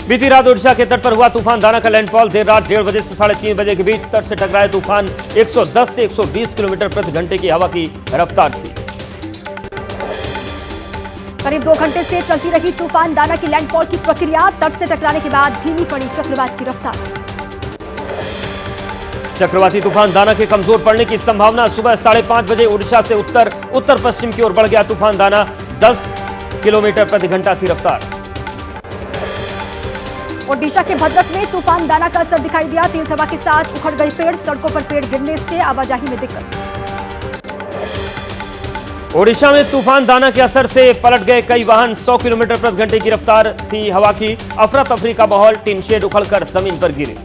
बीती रात ओडिशा के तट पर हुआ तूफान दाना का लैंडफॉल। देर रात 1:30 बजे से 3:30 बजे के बीच तट से टकराए तूफान 110 से 120 किलोमीटर प्रति घंटे की हवा की रफ्तार थी। करीब 2 घंटे से चलती रही तूफान दाना की लैंडफॉल की प्रक्रिया। तट से टकराने के बाद धीमी पड़ी चक्रवात की रफ्तार। चक्रवाती तूफान दाना के कमजोर पड़ने की संभावना। सुबह 5:30 बजे ओडिशा से उत्तर पश्चिम की ओर बढ़ गया तूफान दाना। 10 किलोमीटर प्रति घंटा थी रफ्तार। ओडिशा के भद्रक में तूफान दाना का असर दिखाई दिया। तेज हवा के साथ उखड़ गए पेड़, सड़कों पर पेड़ गिरने से आवाजाही में दिक्कत। ओडिशा में तूफान दाना के असर से पलट गए कई वाहन। 100 किलोमीटर प्रति घंटे की रफ्तार थी हवा की। अफरा तफरी का माहौल, टीन शेड उखड़कर जमीन पर गिरे।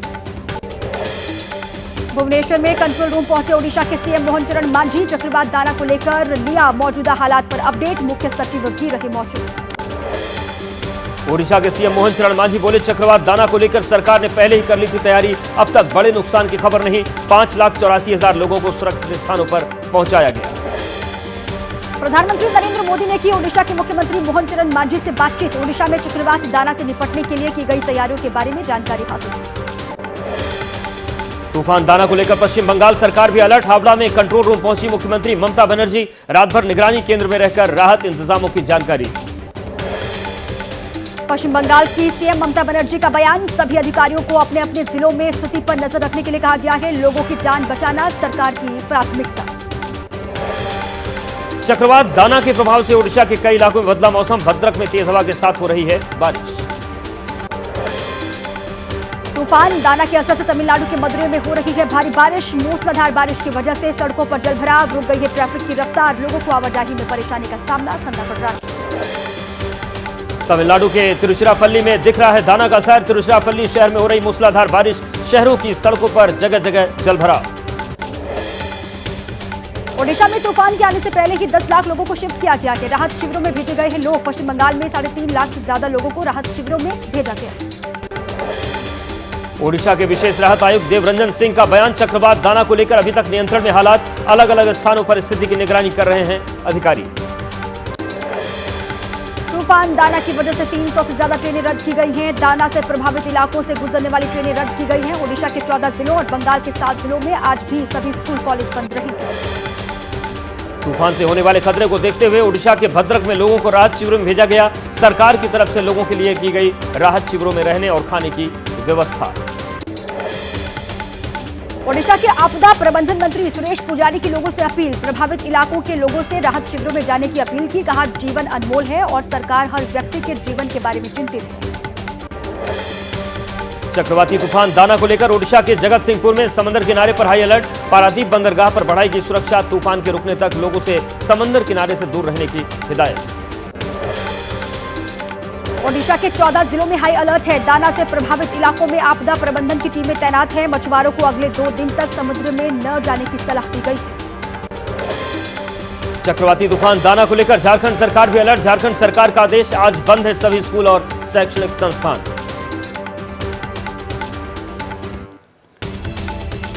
भुवनेश्वर में कंट्रोल रूम पहुंचे ओडिशा के सीएम मोहन चरण मांझी। चक्रवात दाना को लेकर लिया मौजूदा हालात पर अपडेट। मुख्य सचिव भी रहे मौजूद। ओडिशा के सीएम मोहन चरण मांझी बोले, चक्रवात दाना को लेकर सरकार ने पहले ही कर ली थी तैयारी। अब तक बड़े नुकसान की खबर नहीं। 5,84,000 लोगों को सुरक्षित स्थानों पर पहुंचाया गया। प्रधानमंत्री नरेंद्र मोदी ने की ओडिशा के मुख्यमंत्री मोहन चरण मांझी से बातचीत। ओडिशा में चक्रवात दाना से निपटने के लिए की गई तैयारियों के बारे में जानकारी हासिल की। तूफान दाना को लेकर पश्चिम बंगाल सरकार भी अलर्ट। हावड़ा में कंट्रोल रूम पहुंची मुख्यमंत्री ममता बनर्जी। रात भर निगरानी केंद्र में रहकर राहत इंतजामों की जानकारी। पश्चिम बंगाल की सीएम ममता बनर्जी का बयान। सभी अधिकारियों को अपने अपने जिलों में स्थिति पर नजर रखने के लिए कहा गया है। लोगों की जान बचाना सरकार की प्राथमिकता। चक्रवात दाना के प्रभाव से ओडिशा के कई इलाकों में बदला मौसम। भद्रक में तेज हवा के साथ हो रही है बारिश। तूफान दाना के असर से तमिलनाडु के मदुरै में हो रही है भारी बारिश। मूसलाधार बारिश की वजह से सड़कों पर जलभराव, रुक गई है ट्रैफिक की रफ्तार। लोगों को आवाजाही में परेशानी का सामना करना पड़ रहा है। तमिलनाडु के तिरुचिरापल्ली में दिख रहा है दाना का असर। तिरुचिरापल्ली शहर में हो रही मूसलाधार बारिश। शहरों की सड़कों पर जगह जगह जलभराव। ओडिशा में तूफान के आने से पहले ही 10 लाख लोगों को शिफ्ट किया गया है। राहत शिविरों में भेजे गए हैं लोग। पश्चिम बंगाल में 3.5 लाख से ज्यादा लोगों को राहत शिविरों में भेजा गया। ओडिशा के विशेष राहत आयुक्त देवरंजन सिंह का बयान। चक्रवात दाना को लेकर अभी तक नियंत्रण में हालात। अलग अलग स्थानों पर स्थिति की निगरानी कर रहे हैं अधिकारी। तूफान दाना की वजह से 300 से ज्यादा ट्रेनें रद्द की गई हैं। दाना से प्रभावित इलाकों से गुजरने वाली ट्रेनें रद्द की गई हैं। ओडिशा के 14 जिलों और बंगाल के 7 जिलों में आज भी सभी स्कूल कॉलेज बंद रहेंगे। तूफान से होने वाले खतरे को देखते हुए ओडिशा के भद्रक में लोगों को राहत शिविरों में भेजा गया। सरकार की तरफ से लोगों के लिए की गई राहत शिविरों में रहने और खाने की व्यवस्था। ओडिशा के आपदा प्रबंधन मंत्री सुरेश पुजारी की लोगों से अपील। प्रभावित इलाकों के लोगों से राहत शिविरों में जाने की अपील की। कहा, जीवन अनमोल है और सरकार हर व्यक्ति के जीवन के बारे में चिंतित है। चक्रवाती तूफान दाना को लेकर ओडिशा के जगत सिंहपुर में समंदर किनारे पर हाई अलर्ट। पारादीप बंदरगाह पर बढ़ाई गई सुरक्षा। तूफान के रुकने तक लोगों से समंदर किनारे से दूर रहने की हिदायत। ओडिशा के 14 जिलों में हाई अलर्ट है। दाना से प्रभावित इलाकों में आपदा प्रबंधन की टीमें तैनात हैं। मछुआरों को अगले 2 दिन तक समुद्र में न जाने की सलाह दी गई है। चक्रवाती तूफान दाना को लेकर झारखंड सरकार भी अलर्ट। झारखंड सरकार का आदेश, आज बंद है सभी स्कूल और शैक्षणिक संस्थान।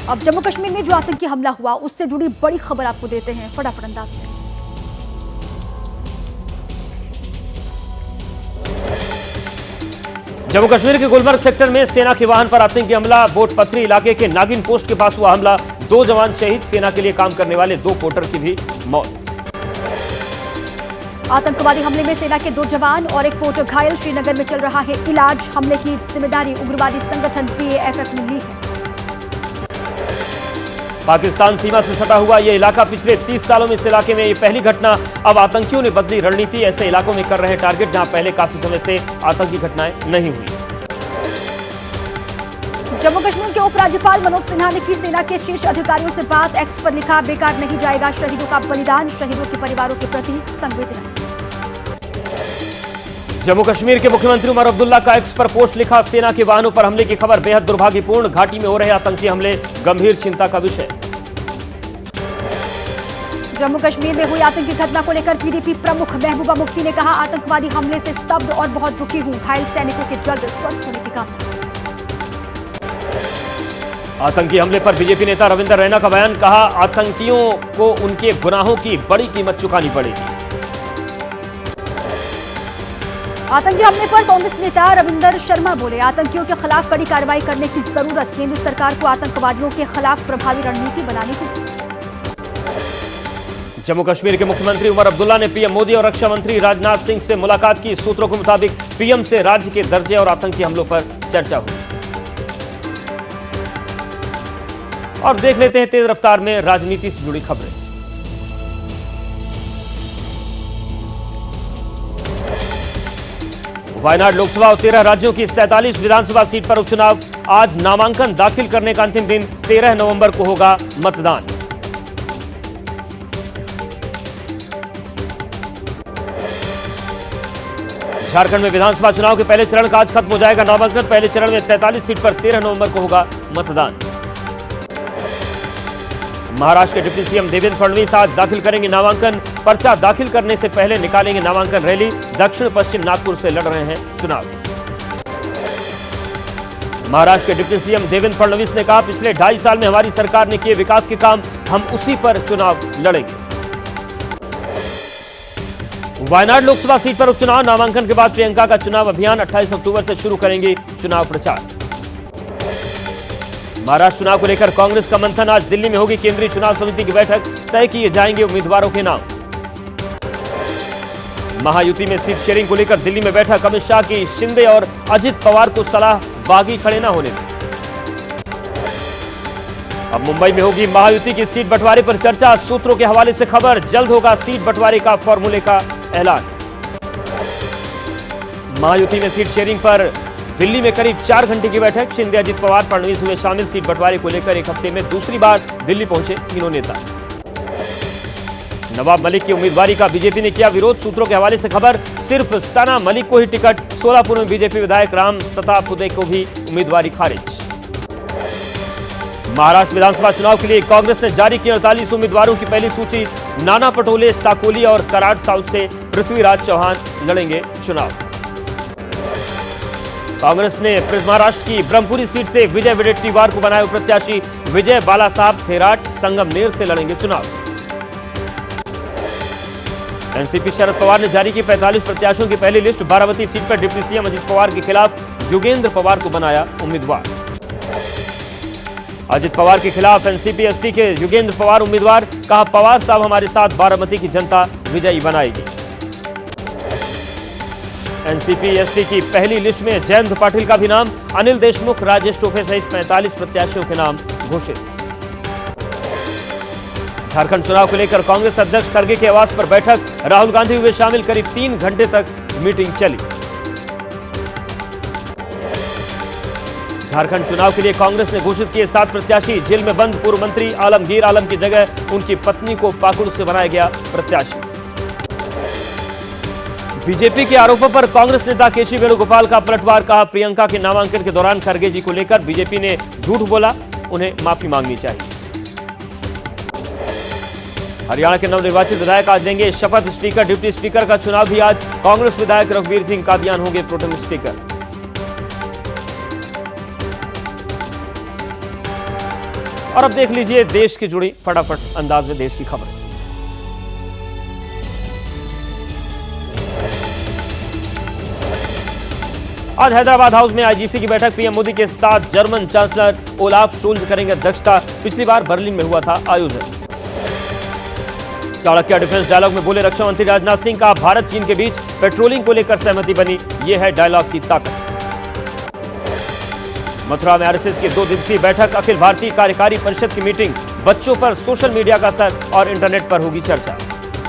अब जम्मू कश्मीर में जो आतंकी हमला हुआ उससे जुड़ी बड़ी खबर आपको देते हैं फटाफट अंदाज में। जम्मू कश्मीर के गुलमर्ग सेक्टर में सेना के वाहन पर आतंकी हमला। बोटपथरी इलाके के नागिन पोस्ट के पास हुआ हमला। 2 जवान शहीद। सेना के लिए काम करने वाले 2 पोर्टर की भी मौत। आतंकवादी हमले में सेना के 2 जवान और 1 पोर्टर घायल। श्रीनगर में चल रहा है इलाज। हमले की जिम्मेदारी उग्रवादी संगठन PAFF ने ली है। पाकिस्तान सीमा से सटा हुआ यह इलाका। पिछले 30 सालों में इस इलाके में ये पहली घटना। अब आतंकियों ने बदली रणनीति। ऐसे इलाकों में कर रहे हैं टारगेट जहां पहले काफी समय से आतंकी घटनाएं नहीं हुई। जम्मू कश्मीर के उपराज्यपाल मनोज सिन्हा ने की सेना के शीर्ष अधिकारियों से बात। एक्स पर लिखा, बेकार नहीं जाएगा शहीदों का बलिदान। शहीदों के परिवारों के प्रति संवेदना। जम्मू कश्मीर के मुख्यमंत्री उमर अब्दुल्ला का एक्स पर पोस्ट लिखा। सेना के वाहनों पर हमले की खबर बेहद दुर्भाग्यपूर्ण। घाटी में हो रहे आतंकी हमले गंभीर चिंता का विषय। जम्मू कश्मीर में हुई आतंकी घटना को लेकर PDP प्रमुख महबूबा मुफ्ती ने कहा, आतंकवादी हमले से स्तब्ध और बहुत दुखी हूं। घायल सैनिकों के जल्द स्वस्थ होने की कामना। आतंकी हमले पर बीजेपी नेता रविंदर रैना का बयान। कहा, आतंकियों को उनके गुनाहों की बड़ी कीमत चुकानी पड़ेगी। आतंकी हमले पर कांग्रेस नेता रविंदर शर्मा बोले, आतंकियों के खिलाफ कड़ी कार्रवाई करने की जरूरत, केंद्र सरकार को आतंकवादियों के खिलाफ प्रभावी रणनीति बनाने की। जम्मू कश्मीर के मुख्यमंत्री उमर अब्दुल्ला ने पीएम मोदी और रक्षा मंत्री राजनाथ सिंह से मुलाकात की। सूत्रों के मुताबिक पीएम से राज्य के दर्जे और आतंकी हमलों पर चर्चा हुई। और देख लेते हैं तेज रफ्तार में राजनीति से जुड़ी खबरें। वायनाड लोकसभा और 13 राज्यों की 47 विधानसभा सीट पर उपचुनाव। आज नामांकन दाखिल करने का अंतिम दिन, 13 नवंबर को होगा मतदान। झारखंड में विधानसभा चुनाव के पहले चरण का आज खत्म हो जाएगा नामांकन। पहले चरण में 43 सीट पर 13 नवंबर को होगा मतदान। महाराष्ट्र के डिप्टी सीएम देवेंद्र फडणवीस आज दाखिल करेंगे नामांकन। पर्चा दाखिल करने से पहले निकालेंगे नामांकन रैली। दक्षिण पश्चिम नागपुर से लड़ रहे हैं चुनाव। महाराष्ट्र के डिप्टी सीएम देवेंद्र फडणवीस ने कहा, पिछले 2.5 साल में हमारी सरकार ने किए विकास के काम, हम उसी पर चुनाव लड़ेंगे। वायनाड लोकसभा सीट पर उपचुनाव। नामांकन के बाद प्रियंका का चुनाव अभियान 28 अक्टूबर से शुरू करेंगी चुनाव प्रचार। महाराष्ट्र चुनाव को लेकर कांग्रेस का मंथन। आज दिल्ली में होगी केंद्रीय चुनाव समिति की बैठक, तय किए जाएंगे उम्मीदवारों के नाम। महायुति में सीट शेयरिंग को लेकर दिल्ली में बैठक। अमित शाह की शिंदे और अजित पवार को सलाह, बागी खड़े न होने दें। अब मुंबई में होगी महायुति की सीट बंटवारे पर चर्चा। सूत्रों के हवाले से खबर, जल्द होगा सीट बंटवारे का फॉर्मूले का ऐलान। महायुति में सीट शेयरिंग पर दिल्ली में करीब 4 घंटे की बैठक। शिंदे, अजित पवार, फडणवीस हुए शामिल। सीट बंटवारे को लेकर एक हफ्ते में दूसरी बार दिल्ली पहुंचे तीनों नेता। नवाब मलिक की उम्मीदवारी का बीजेपी ने किया विरोध। सूत्रों के हवाले से खबर, सिर्फ सना मलिक को ही टिकट। सोलापुर में बीजेपी विधायक राम सतापुदे को भी उम्मीदवारी खारिज। महाराष्ट्र विधानसभा चुनाव के लिए कांग्रेस ने जारी की 48 उम्मीदवारों की पहली सूची। नाना पटोले, साकोली और कराड़ साउथ से पृथ्वीराज चौहान लड़ेंगे चुनाव। कांग्रेस ने महाराष्ट्र की ब्रह्मपुरी सीट से विजय वडेट्टीवार को बनाया प्रत्याशी। विजय बालासाहब थेराट संगमनेर से लड़ेंगे चुनाव। एनसीपी शरद पवार ने जारी की 45 प्रत्याशियों की पहली लिस्ट। बारामती सीट पर डिप्टी सीएम अजित पवार के खिलाफ योगेंद्र पवार को बनाया उम्मीदवार। अजित पवार के खिलाफ एनसीपी एसपी के योगेंद्र पवार उम्मीदवार। कहा, पवार साहब हमारे साथ बारामती की जनता विजयी बनाएगी। एनसीपी एसपी की पहली लिस्ट में जयंत पाटिल का भी नाम। अनिल देशमुख, राजेश टोपे सहित 45 प्रत्याशियों के नाम घोषित। झारखंड चुनाव को लेकर कांग्रेस अध्यक्ष खड़गे के आवास पर बैठक। राहुल गांधी हुए शामिल। करीब 3 घंटे तक मीटिंग चली। झारखंड चुनाव के लिए कांग्रेस ने घोषित किए 7 प्रत्याशी। जेल में बंद पूर्व मंत्री आलमगीर आलम की जगह उनकी पत्नी को पाकुड़ से बनाया गया प्रत्याशी। बीजेपी के आरोपों पर कांग्रेस नेता केसी वेणुगोपाल का पलटवार। कहा, प्रियंका के नामांकन के दौरान खड़गे जी को लेकर बीजेपी ने झूठ बोला, उन्हें माफी मांगनी चाहिए। हरियाणा के नवनिर्वाचित विधायक आज लेंगे शपथ। स्पीकर, डिप्टी स्पीकर का चुनाव भी आज। कांग्रेस विधायक रघुवीर सिंह कादियान होंगे प्रोटेम स्पीकर। और अब देख लीजिए देश की जुड़ी फटाफट अंदाज में देश की खबर। आज हैदराबाद हाउस में आईजीसी की बैठक। पीएम मोदी के साथ जर्मन चांसलर ओलाफ शोल्ज करेंगे अध्यक्षता। पिछली बार बर्लिन में हुआ था आयोजन। चाणक्य डिफेंस डायलॉग में बोले रक्षा मंत्री राजनाथ सिंह। का भारत चीन के बीच पेट्रोलिंग को लेकर सहमति बनी, यह है डायलॉग की ताकत। मथुरा में आरएसएस की 2 दिवसीय बैठक। अखिल भारतीय कार्यकारी परिषद की मीटिंग। बच्चों पर सोशल मीडिया का असर और इंटरनेट पर होगी चर्चा।